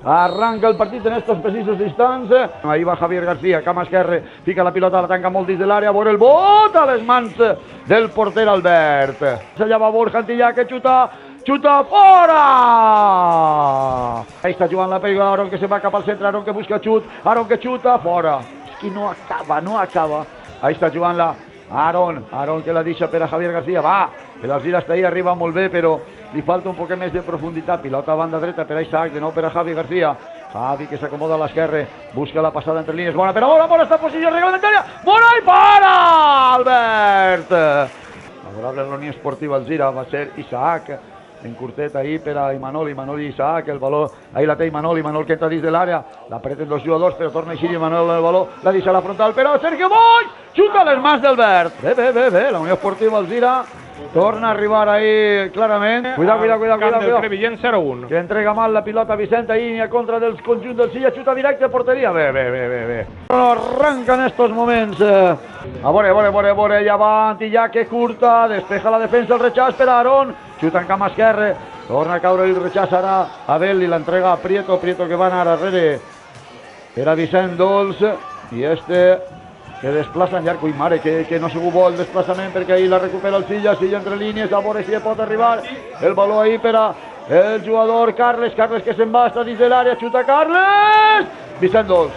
Arranca el partit en estos precisos instants. Ahí va Javier García, cama esquerre, fica la pilota, la tanca molt dins de l'àrea, vora el bot a les mans del porter Albert. Allà va Borja Antillà que xuta fora! Ahí està jugant la pelota, Aron que se va cap al centre, Aron que busca xut, Aron que xuta fora. És que no acaba. Ahí està jugant-la Aron que la deixa per a Javier García, va, el Alzira està ahí, arriba molt bé, però li falta un poquet més de profunditat. Pilota a banda dreta per a Isaac, de nou per a Javi García. Javi que s'acomoda a l'esquerra, busca la passada entre línies, bona per a Mora, està en posició reglamentària, Mora i para! Albert! Favorable a la Unió Esportiva Alzira va ser Isaac, en curtet ahí per a Imanol i Isaac, el valor, ahí la té Imanol que entra dins de l'àrea, l'apreten dos jugadors, però torna a eixir Imanol el valor, la deixa a la frontal, però Sergio Boix, xuta a les mans d'Albert. Bé, la Unió Esportiva Alzira torna a arribar ahí clarament. Cuidado. Del Crevillent 0-1. Que entrega mal la pilota Vicent ahí a contra del conjunt del Silla, xuta directe a porteria. Bé. Arranca en estos moments. A veure, ja va Antillà que curta, despeja la defensa, el rechaç per a Aron, xuta en cama esquerre, torna a caure el rechaç ara Abel i l'entrega a Prieto que va anar darrere per a Vicent Dols i que desplaça en llarg. Ui, mare, que no ha sigut bo el desplaçament perquè ahir la recupera el Silla entre línies, a veure si pot arribar el valor ahir per a el jugador Carles que se'n va, està dins de l'àrea, xuta Carles! Vicent Dols,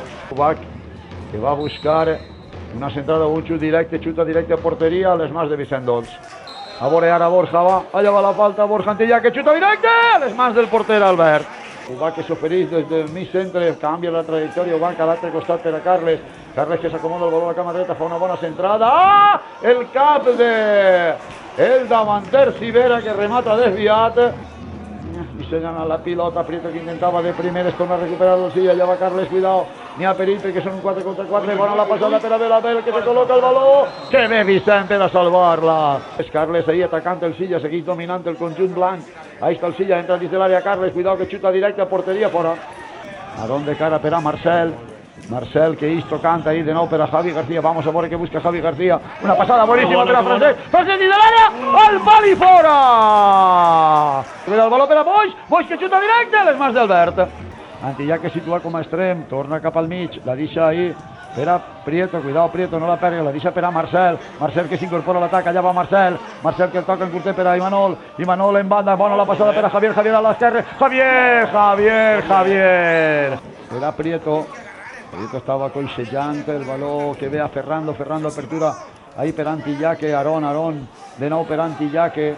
que va buscar una centrada, un xut directe, xuta directe a porteria a les mans de Vicent Dols. A veure ara Borja va, allà va la falta, Borja Antillà que xuta directe a les mans del porter Albert. Ubà que s'ofereix des del mig centre, canvia la trajectòria, Ubà a l'altre costat per a Carles que s'acomoda el valor a la cama dreta, fa una bona centrada, el cap el davanter Civera que remata desviat, dissenyant la pilota, Prieto que intentava de primeres, torna a recuperar el Silla, allà va Carles, cuidao, n'hi ha perill perquè són un 4 contra 4, bona la passada per a Abel que se col·loca el valor, que bé Vicent per a salvar-la. És Carles ahí atacant el Silla, segueix dominant el conjunt blanc, ahí està el Silla, entra dins de l'àrea Carles, cuidao que xuta directe a porteria fora. Aron de cara per a Marcel que hizo canta ahí de nou per a Javi García, vamos a veure que busca Javi García, una passada boníssima per a Francesc dins de l'àrea, al pal i fora! El valor per a Boix que xuta directe a les mans d'Albert. Antillà que situa com a extrem, torna cap al mig, la deixa ahí per a Prieto, cuidao Prieto, no la perga, la deixa per a Marcel que s'incorpora a l'atac, allà va Marcel que el toca en curtet per a Imanol en banda, bona la passada per a Javier a l'esquerra, Javier! Per a Prieto estava coixejant el valor que ve a Ferrando apertura ahí per Antillà que Aron de nou per Antillà que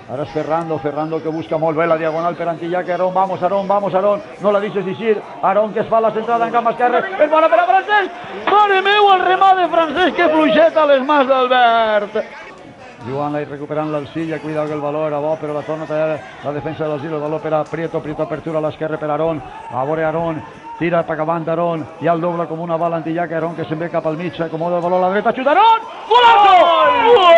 ara és Ferrando que busca molt bé la diagonal per Antillà que Aron, vamos Aron, no la deixes eixir, Aron que es fa la centrada en camp esquerre, és bona per a Francesc, mare meu el remat de Francesc que fluixeta a les mans d'Albert. Jugant-la i recuperant-la al Silla, cuidado que el valor era bo, però la torna a tallar la defensa de l'Alzira, el valor per a Prieto apertura a l'esquerra per a Aron, a veure Aron, tira per acabant Aron, i el doble com una bala Antillà, que Aron que se'n ve cap al mig, s'acomoda el valor a la dreta, xuta Aron, golazo! Gol!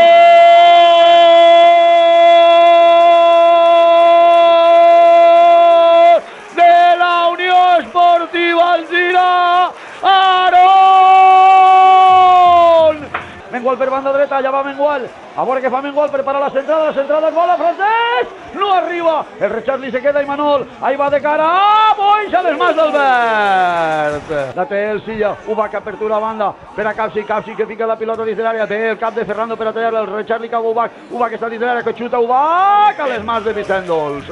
De la Unió Esportiva Alzira, Aron! Mengual per banda dreta, allà va Mengual, a veure què fa Mengual, prepara la centrada, gol a Francesc, no arriba, el rechaç li se queda Imanol, ahí va de cara, Boix a les mans d'Albert. La té el Silla, Ubà que apertura a banda, per a Capsi que fica la pilota dins de l'àrea, té el cap de Ferrando per a tallar el rechaç li cau Ubà que està dins de l'àrea, que xuta Ubà a les mans de Vicent Dols.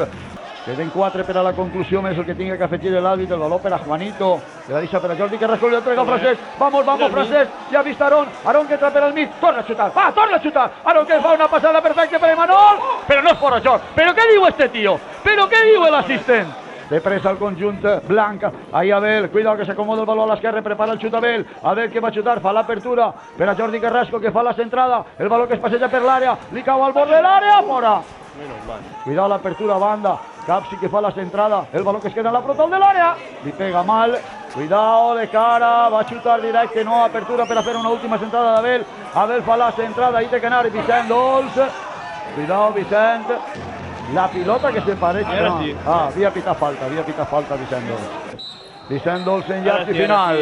Queden 4 per a la conclusió, més el que tinga que afegir l'àrbit, el valor per a Juanito, que la deixa per a Jordi Carrasco, li entrega el Francesc, vamos Francesc, ja ha vist Aron que entra per al mig, torna a xutar, Aron que fa una passada perfecta per a Imanol, però no és fora joc, però què diu este tio, però què diu l'assistent? De pressa el conjunt blanc, ahí Abel, cuidado que s'acomoda el valor a l'esquerra, prepara el xut Abel que va xutar, fa l'apertura per a Jordi Carrasco que fa la centrada, el valor que es passeja per l'àrea, li cau al bord de l'àrea, fora. Cuidado l'apertura a banda, Capsi que fa la centrada, el valor que es queda en la frontal de l'àrea, li pega mal, cuidado de cara, va a xutar directe, no, apertura per a fer una última centrada d'Abel, Abel fa la centrada, ahí té que anar Vicent Dols, cuidado Vicent, la pilota que se parece, no. Havia pitat falta Vicent Dols en llarg i final.